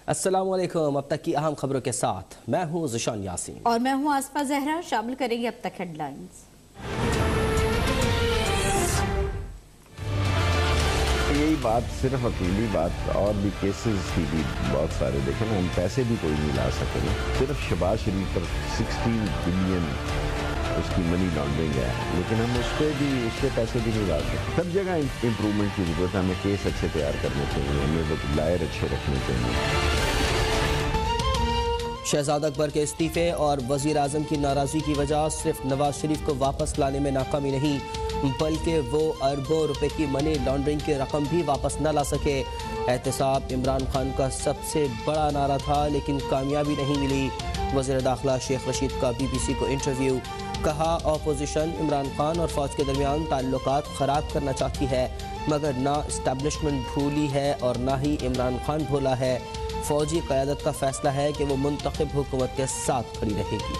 السلام علیکم، اب تک کی اہم خبروں کے ساتھ میں ہوں ذیشان یاسین اور میں ہوں آسفا زہرا. شامل کریں گے اب تک ہیڈ لائنز. یہی بات صرف اکیلی بات، اور بھی کیسز کی بھی بہت سارے دیکھیں نا، ہم پیسے بھی کوئی نہیں لا سکے نا. صرف شہباز شریف پر 16 بلین اس کی منی لانڈرنگ ہے، لیکن ہم اس کے پیسے بھی نہیں لا سکتے. سب جگہ امپرومنٹ کی ضرورت ہے. ہمیں کیس اچھے تیار کرنے چاہیے، ہمیں لائر اچھے رکھنے چاہیے. شہزاد اکبر کے استعفے اور وزیر اعظم کی ناراضی کی وجہ صرف نواز شریف کو واپس لانے میں ناکامی نہیں، بلکہ وہ اربوں روپے کی منی لانڈرنگ کی رقم بھی واپس نہ لا سکے. احتساب عمران خان کا سب سے بڑا نعرہ تھا، لیکن کامیابی نہیں ملی. وزیر داخلہ شیخ رشید کا بی بی سی کو انٹرویو. کہا اپوزیشن عمران خان اور فوج کے درمیان تعلقات خراب کرنا چاہتی ہے، مگر نہ اسٹیبلشمنٹ بھولی ہے اور نہ ہی عمران خان بھولا ہے. فوجی قیادت کا فیصلہ ہے کہ وہ منتخب حکومت کے ساتھ کھڑی رہے گی.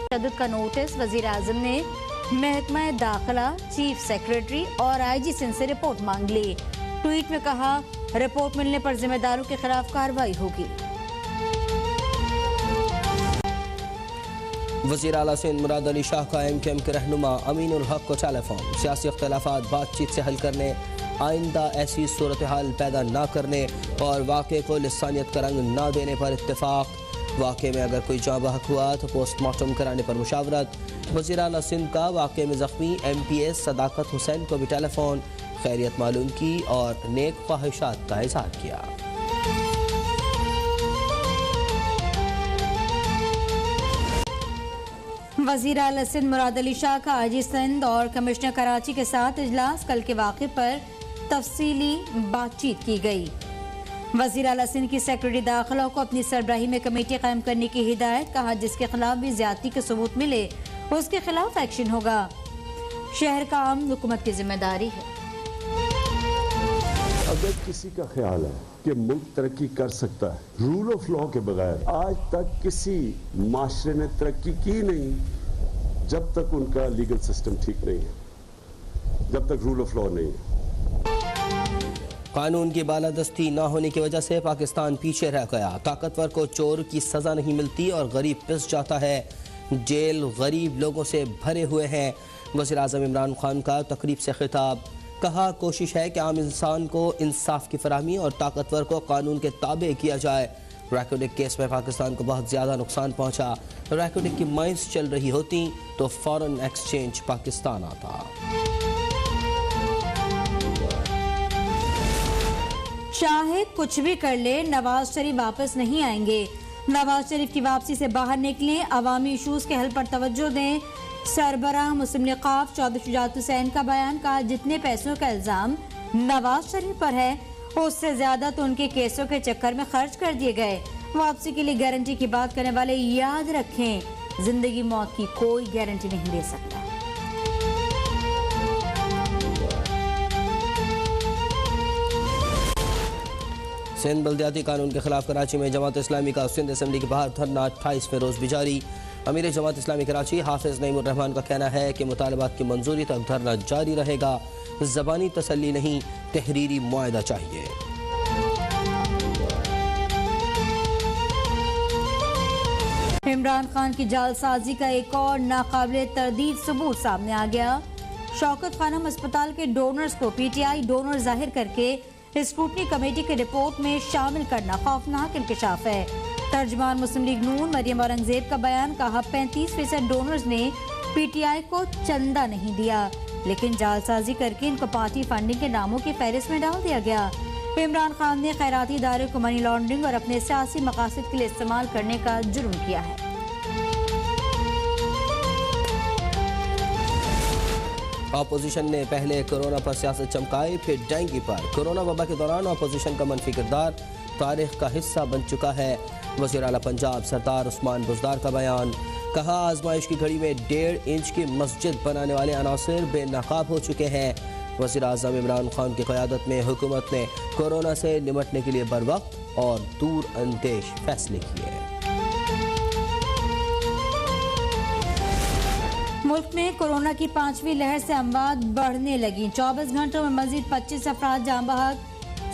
تشدد کا نوٹس. وزیر اعظم نے محکمہ داخلہ، چیف سیکریٹری اور آئی جی سندھ سے رپورٹ مانگ لی. ٹویٹ میں کہا رپورٹ ملنے پر ذمہ داروں کے خلاف کارروائی ہوگی. وزیر اعلیٰ سندھ مراد علی شاہ کا ایم کیو ایم کے رہنما امین الحق کو ٹیلی فون. سیاسی اختلافات بات چیت سے حل کرنے، آئندہ ایسی صورتحال پیدا نہ کرنے اور واقعے کو لسانیت کا رنگ نہ دینے پر اتفاق. واقعے میں اگر کوئی جاں بحق ہوا تو پوسٹ مارٹم کرانے پر مشاورت. وزیر اعلیٰ سندھ کا واقعے میں زخمی ایم پی ایس صداقت حسین کو بھی ٹیلی فون، خیریت معلوم کی اور نیک خواہشات کا اظہار کیا. وزیر اعلیٰ سندھ مراد علی شاہ کا آئی جی سندھ اور کمشنر کراچی کے ساتھ اجلاس. کل کے واقعے پر تفصیلی بات چیت کی گئی. وزیر اعلیٰ سندھ کی سیکرٹری داخلہ کو اپنی سربراہی میں کمیٹی قائم کرنے کی ہدایت. کہا جس کے خلاف بھی زیادتی کے ثبوت ملے اس کے خلاف ایکشن ہوگا. شہر کا عام حکومت کی ذمہ داری ہے. اگر کسی کا خیال ہے کہ ملک ترقی کر سکتا ہے رول آف لا کے بغیر، آج تک کسی معاشرے نے ترقی کی نہیں جب تک ان کا لیگل سسٹم ٹھیک نہیں ہے، جب تک رول آف لا نہیں ہے. قانون کی بالادستی نہ ہونے کی وجہ سے پاکستان پیچھے رہ گیا. طاقتور کو چور کی سزا نہیں ملتی اور غریب پس جاتا ہے. جیل غریب لوگوں سے بھرے ہوئے ہیں. وزیر اعظم عمران خان کا تقریب سے خطاب. کہا کوشش ہے کہ عام انسان کو انصاف کی فراہمی اور طاقتور کو قانون کے تابع کیا جائے. ریکوڈک کیس میں پاکستان کو بہت زیادہ نقصان پہنچا. ریکوڈک کی مائنز چل رہی ہوتی تو فارن ایکسچینج پاکستان آتا. شاہد کچھ بھی کر لے نواز شریف واپس نہیں آئیں گے. نواز شریف کی واپسی سے باہر نکلیں، عوامی ایشوز کے حل پر توجہ دیں. سربراہ مسلم لیقاف چودھری شجاعت حسین کا بیان. کہا جتنے پیسوں کا الزام نواز شریف پر ہے اس سے زیادہ تو ان کے کیسوں کے چکر میں خرچ کر دیے گئے. واپسی کے لیے گارنٹی کی بات کرنے والے یاد رکھیں زندگی موت کی کوئی گارنٹی نہیں دے سکتا. سندھ بلدیاتی قانون کے خلاف کراچی میں جماعت اسلامی کا سندھ اسمبلی کے باہر دھرنا 28ویں روز بھی جاری. امیر جماعت اسلامی کراچی حافظ نعیم الرحمان کا کہنا ہے کہ مطالبات کی منظوری تک دھرنا جاری رہے گا. زبانی تسلی نہیں، تحریری معاہدہ چاہیے. عمران خان کی جعل سازی کا ایک اور ناقابل تردید ثبوت سامنے آ گیا. شوکت خانم اسپتال کے ڈونرز کو پی ٹی آئی ڈونر ظاہر کر کے اسکروٹنی کمیٹی کے رپورٹ میں شامل کرنا خوفناک انکشاف ہے. ترجمان مسلم لیگ نون مریم اورنگزیب کا بیان. کہا 35% ڈونرز نے پی ٹی آئی کو چندہ نہیں دیا، لیکن جعل سازی کر کے ان کو پارٹی فنڈنگ کے ناموں کی فہرست میں ڈال دیا گیا. عمران خان نے خیراتی ادارے کو منی لانڈرنگ اور اپنے سیاسی مقاصد کے لیے استعمال کرنے کا جرم کیا ہے. اپوزیشن نے پہلے کورونا پر سیاست چمکائی، پھر ڈینگی پر. کورونا وبا کے دوران اپوزیشن کا منفی کردار تاریخ کا حصہ بن چکا ہے. وزیر اعلیٰ پنجاب سردار عثمان بزدار کا بیان. کہا آزمائش کی گھڑی میں 1.5 انچ کی مسجد بنانے والے عناصر بے نقاب ہو چکے ہیں. وزیر اعظم عمران خان کی قیادت میں حکومت نے کورونا سے نمٹنے کے لیے بروقت اور دور اندیش فیصلے کیے. ملک میں کورونا کی 5ویں لہر سے اموات بڑھنے لگیں. 24 گھنٹوں میں مزید 25 افراد جاں بحق.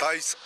23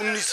19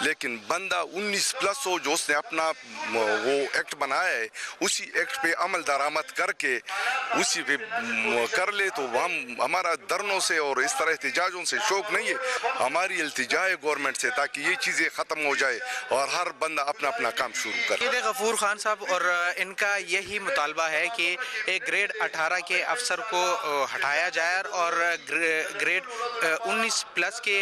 لیکن بندہ 19+ ہو جو اس نے اپنا وہ ایکٹ بنایا ہے اسی ایکٹ پہ عمل درآمد کر کے اسی پہ کر لے تو ہمارا دھرنوں سے اور اس طرح احتجاجوں سے شوق نہیں ہے. ہماری التجا ہے گورنمنٹ سے تاکہ یہ چیزیں ختم ہو جائے اور ہر بندہ اپنا اپنا کام شروع کرے. یہ غفور خان صاحب اور ان کا یہی مطالبہ ہے کہ ایک گریڈ 18 کے افسر کو ہٹایا جائے اور گریڈ 19+ کے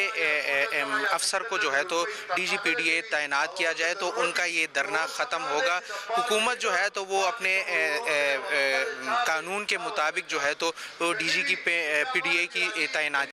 افسر کو جو ہے تو D G P D A تعینات کیا جائے تو ان کا یہ دھرنا ختم ہوگا. حکومت جو ہے تو وہ اپنے قانون کے مطابق جو ہے تو ڈی جی کی پی ڈی اے کی تعینات